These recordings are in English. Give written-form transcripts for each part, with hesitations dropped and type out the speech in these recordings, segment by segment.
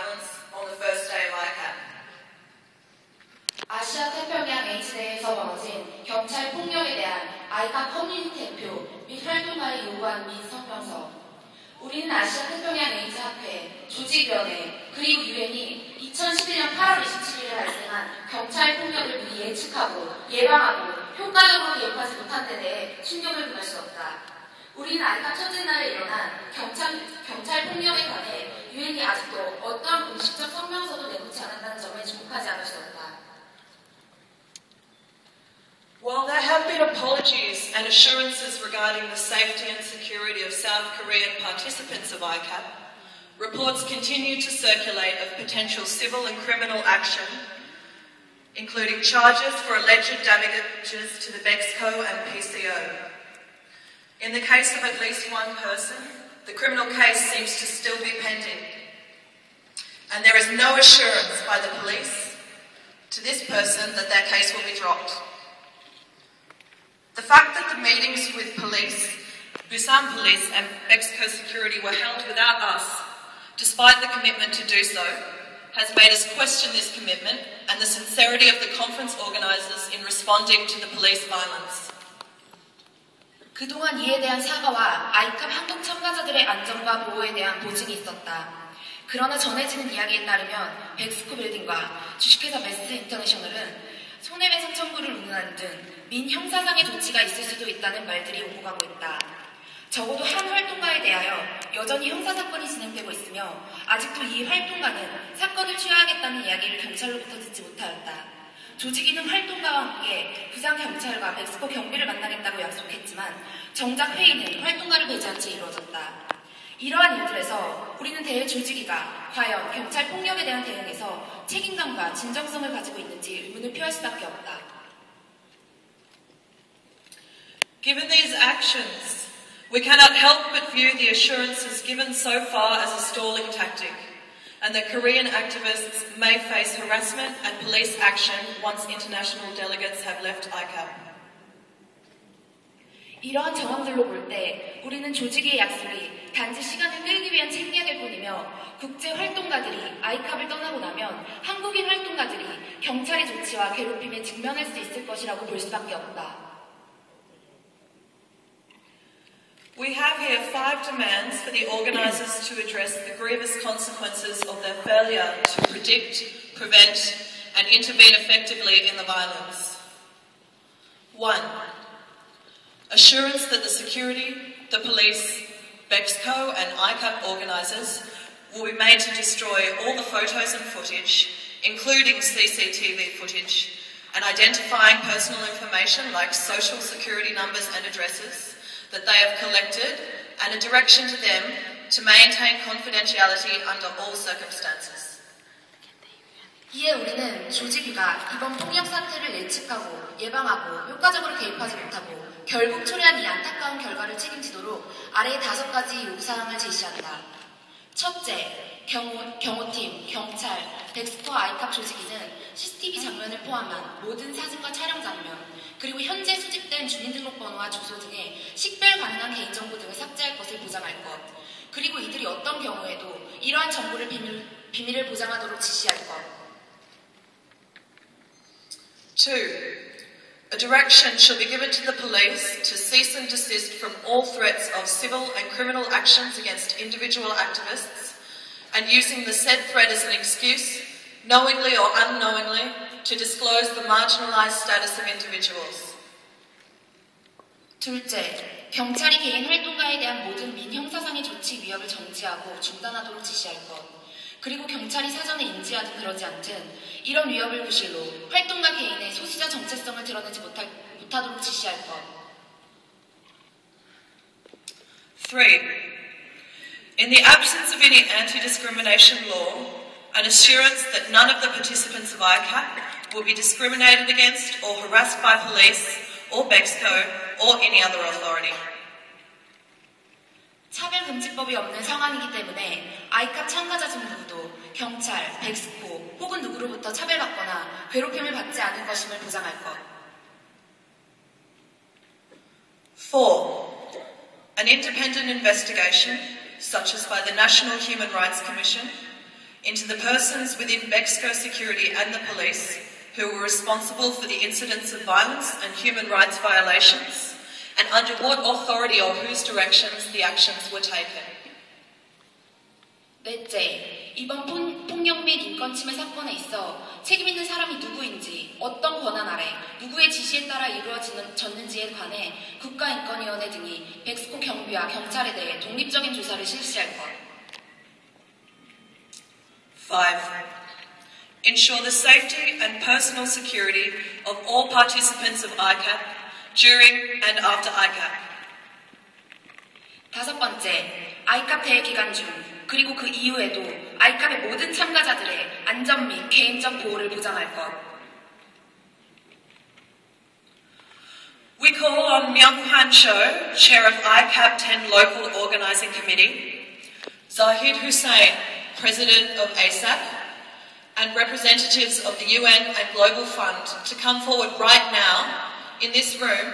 violence on the first day of ICAP. 아시아 태평양 H대에서 벌어진 경찰 폭력에 대한 ICAP 커뮤니티 대표 및 활동가의 요구한 및 성명서. 우리는 아시아 태평양 H학회, 조직위원회, 그리고 유엔이 2011년 8월 27일에 발생한 경찰 폭력을 미리 예측하고 예방하고 효과적으로 개입하지 못한 데 대해 충격을 금할 수 없다. 우리는 ICAP 첫째 날에 일어난 경찰 폭력에 관해 유엔이 아직도 어떠한 공식적 성명서도 내놓지 않았다는 점에 주목하지 않을 수 없다. While there have been apologies and assurances regarding the safety and security of South Korean participants of ICAP, reports continue to circulate of potential civil and criminal action, including charges for alleged damages to the BEXCO and PCO. In the case of at least one person, the criminal case seems to still be pending, and there is no assurance by the police to this person that their case will be dropped. The fact that the meetings with police, Busan Police and BEXCO Security were held without us, despite the commitment to do so, has made us question this commitment and the sincerity of the conference organisers in responding to the police violence. 그동안 이에 대한 사과와 ICAP 한국 참가자들의 안전과 보호에 대한 보증이 있었다. 그러나 전해지는 이야기에 따르면 백스코 빌딩과 주식회사 메스 인터내셔널은 손해배상 청구를 운운하는 등 민형사상의 조치가 있을 수도 있다는 말들이 오고 가고 있다. 적어도 한 활동가에 대하여 여전히 형사사건이 진행되고 있으며 아직도 이 활동가는 사건을 취하하겠다는 이야기를 경찰로부터 듣지 못하였다. 조직위는 활동가와 함께 부산경찰과 백스코 경비를 만나겠다고 약속했지만 정작 회의는 활동가를 배제한 채 이루어졌다. 이러한 일들에서 우리는 대외 조직위가 과연 경찰 폭력에 대한 대응에서 책임감과 진정성을 가지고 있는지 의문을 표할 수밖에 없다. Given these actions, we cannot help but view the assurances given so far as a stalling tactic, and that Korean activists may face harassment and police action once international delegates have left ICAP. 이러한 정황들로 볼 때 우리는 조직의 약속이 단지 시간을 끌기 위한 책략일 뿐이며 국제 활동가들이 ICAP을 떠나고 나면 한국인 활동가들이 경찰의 조치와 괴롭힘에 직면할 수 있을 것이라고 볼 수밖에 없다. We have here 5 demands for the organisers to address the grievous consequences of their failure to predict, prevent and intervene effectively in the violence. 1. Assurance that the security, the police, BEXCO and ICAP organisers will be made to destroy all the photos and footage, including CCTV footage, and identifying personal information like social security numbers and addresses that they have collected, and a direction to them to maintain confidentiality under all circumstances. 이에 우리는 조직위가 이번 폭력 사태를 예측하고 예방하고 효과적으로 개입하지 못하고 결국 초래한 이 안타까운 결과를 책임지도록 아래의 5가지 요구사항을 제시한다. 첫째, 경호팀, 경찰, 백스코와 ICAP 조직위는 CCTV 장면을 포함한 모든 사진과 촬영 장면, 그리고 현재 수집된 주민등록번호와 주소 등의 식별 가능한 개인정보 등을 삭제할 것을 보장할 것, 그리고 이들이 어떤 경우에도 이러한 정보를 비밀을 보장하도록 지시할 것. 2. A direction shall be given to the police to cease and desist from all threats of civil and criminal actions against individual activists, and using the said threat as an excuse, knowingly or unknowingly, to disclose the marginalised status of individuals. 둘째, 경찰이 개인 활동가에 대한 모든 민형사상의 조치 위협을 정지하고 중단하도록 지시할 것. 그리고 경찰이 사전에 인지하든 그러지 않든 이런 위협을 구실로 활동가 개인의 소수자 정체성을 드러내지 못하도록 지시할 것. 3. In the absence of any anti-discrimination law, an assurance that none of the participants of ICAP will be discriminated against or harassed by police or BEXCO or any other authority. 차별금지법이 없는 상황이기 때문에 ICAP 참가자 중 누구도 경찰, 백스코 혹은 누구로부터 차별받거나 괴롭힘을 받지 않을 것임을 보장할 것. 4. An independent investigation, such as by the National Human Rights Commission, into the persons within Mexico Security and the police who were responsible for the incidents of violence and human rights violations, and under what authority or whose directions the actions were taken. 넷째, 이번 폭력 및 인권 침해 사건에 있어 책임 있는 사람이 누구인지, 어떤 권한 아래, 누구의 지시에 따라 이루어졌는지에 관해 국가인권위원회 등이 멕시코 경비와 경찰에 대해 독립적인 조사를 실시할 것. 5. Ensure the safety and personal security of all participants of ICAP during and after ICAP. 다섯 번째, ICAP 대회 기간 중 그리고 그 이후에도 ICAP의 모든 참가자들의 안전 및 개인적 보호를 보장할 것. We call on Myung-Han Cho, Chair of ICAP 10 Local Organising Committee, Zahid Hussain, President of ASAP, and representatives of the UN and Global Fund to come forward right now in this room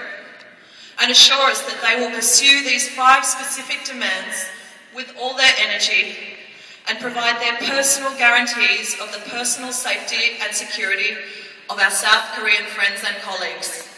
and assure us that they will pursue these 5 specific demands with all their energy and provide their personal guarantees of the personal safety and security of our South Korean friends and colleagues.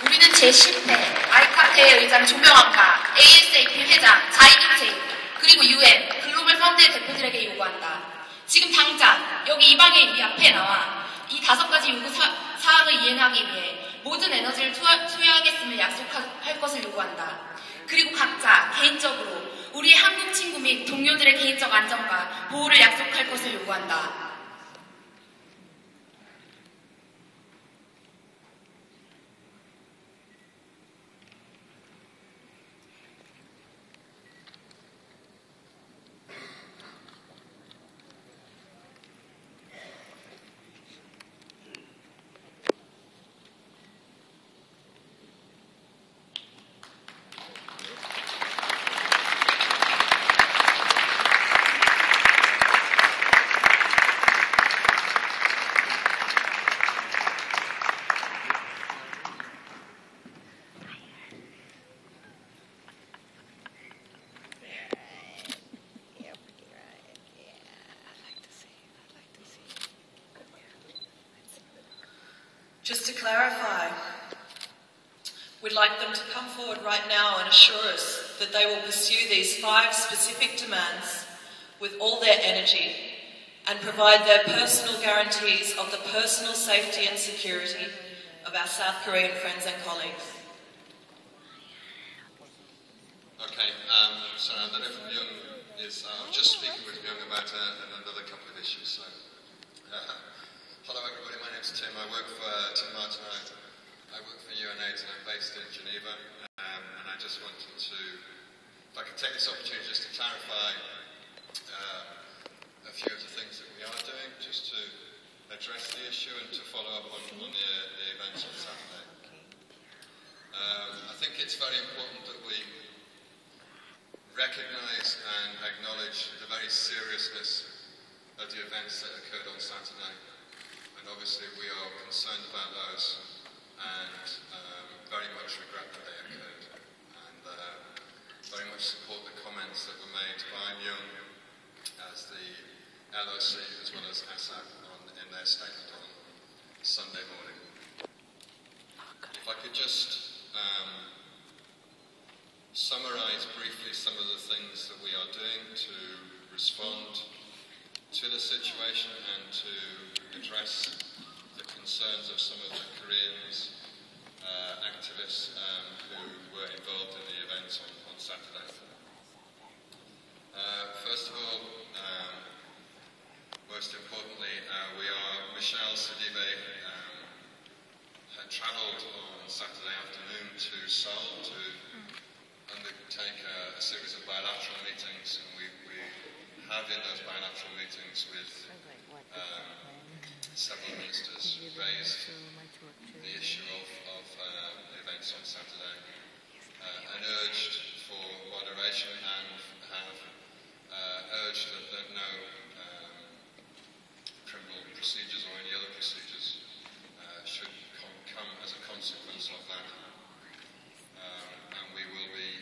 우리는 제10회 ICAP 대회 의장 조명환과 ASAP 회장 자이민체 그리고 UN 글로벌 펀드의 대표들에게 요구한다. 지금 당장 여기 이 방에 우리 앞에 나와 이 5가지 요구 사항을 이행하기 위해 모든 에너지를 투여하겠음을 약속할 것을 요구한다. 그리고 각자 개인적으로 우리 한국 친구 및 동료들의 개인적 안전과 보호를 약속할 것을 요구한다. Just to clarify, we'd like them to come forward right now and assure us that they will pursue these 5 specific demands with all their energy and provide their personal guarantees of the personal safety and security of our South Korean friends and colleagues. Okay, sorry, I don't know if Myung is, I was just speaking with Myung about another couple of issues, so. Hello everybody, my name's Tim, I work for Tim Martin, I work for UNAIDS and I'm based in Geneva, and I just wanted to, if I could take this opportunity just to clarify a few of the things that we are doing, just to address the issue and to follow up on the events on Saturday. I think it's very important that we recognise and acknowledge the very seriousness of the events that occurred on Saturday. And obviously we are concerned about those and very much regret that they occurred. And very much support the comments that were made by Myung as the LOC as well as ASAP in their statement on Sunday morning. If I could just summarise briefly some of the things that we are doing to respond to the situation and to address the concerns of some of the Koreans, activists who were involved in the events on Saturday. First of all, most importantly, Michelle Sidibe had travelled on Saturday afternoon to Seoul to undertake a series of bilateral meetings, and we have in those bilateral meetings with several ministers raised the issue of the events on Saturday and urged for moderation and have urged that no criminal procedures or any other procedures should come as a consequence of that. And we will be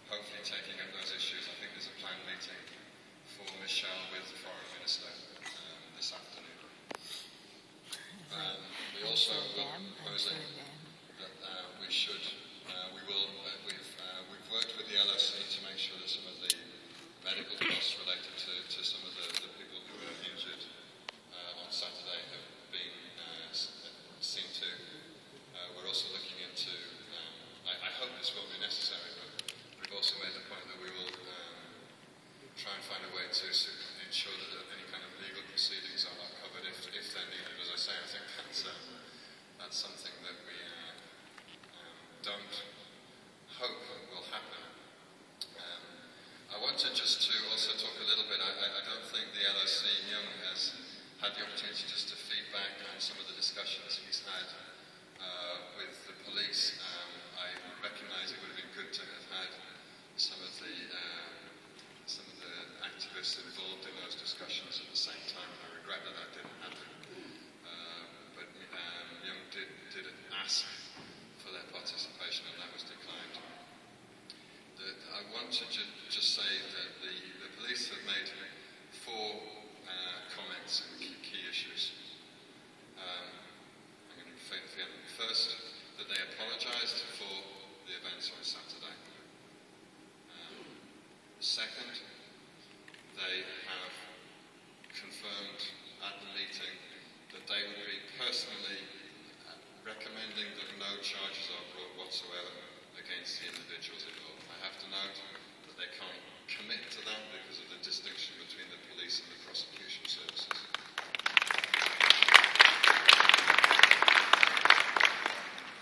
hopefully taking up those issues. I think there's a planned meeting wanted just to also talk a little bit, I don't think the LOC Myung has had the opportunity just to feedback on some of the discussions he's had with the police. I recognise it would have been good to have had some of the activists involved in those discussions at the same time. I regret that didn't happen. But Myung did ask for their participation, and that was declined. I want to just say that the police have made 4 comments on key issues. I'm going to forget them. First, that they apologised for the events on Saturday. Second, they have confirmed at the meeting that they would be personally recommending that no charges are brought whatsoever against the individuals involved. I have to note that they can't commit to that because of the distinction between the police and the prosecution services.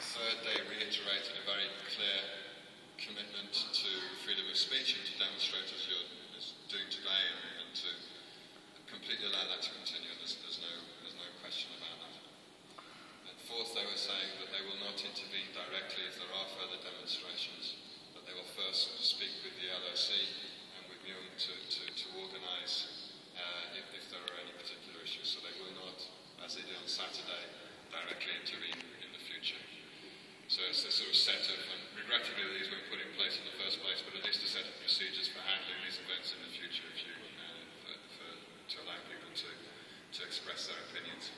Third, they reiterated a very clear commitment to freedom of speech and to demonstrate as you're doing today and to completely allow that to continue. There's no question about that. And fourth, they were saying that they will not intervene directly if there are further demonstrations, but they will first speak with the LOC and with Myung to organise if there are any particular issues. So they will not, as they did on Saturday, directly intervene in the future. So it's a sort of set of, and regrettably these weren't put in place in the first place, but at least a set of procedures for handling these events in the future if you, to allow people to express their opinions.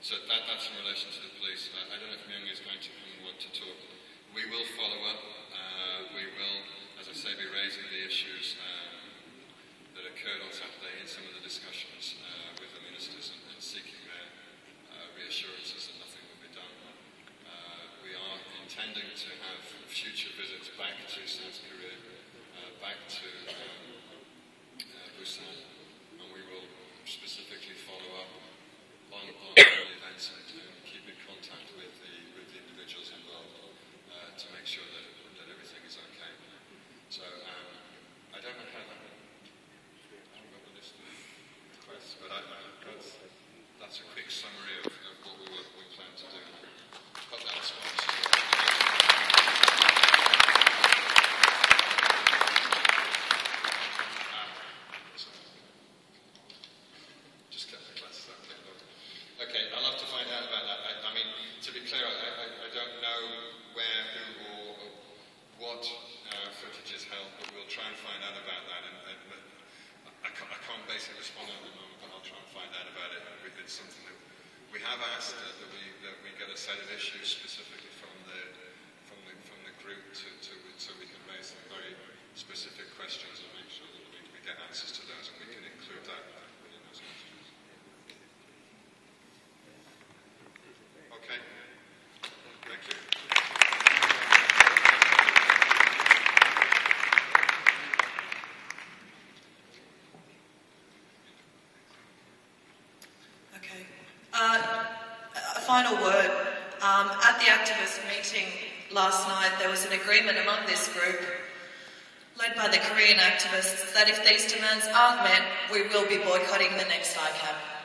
So that's in relation to the police. I don't know if Myung is going to want to talk. We will follow up. We will, as I say, be raising the issues that occurred on Saturday in some of the discussions with the ministers and seeking their reassurances that nothing will be done. We are intending to have future visits back to South Korea, back to Busan, and we will specifically follow up on the events and keep in contact with the individuals involved to make sure that everything is okay. So I don't know how that. I haven't got the list of requests, but that's a quick summary of what we plan to do. Hope that responds. Just kept the classes up. Okay, I'll have to find out about that. I mean, to be clear, I don't know where, who, or what footage is held, but we'll try and find out about that. And I can't basically respond at the moment, but I'll try and find out about it. It's something that we have asked that we get a set of issues specifically from the group so we can raise some very specific questions and make sure that we get answers to those and we can include that within those questions. Okay. Thank you. Okay. A final word. At the activist meeting last night, there was an agreement among this group, led by the Korean activists, that if these demands aren't met, we will be boycotting the next ICAP.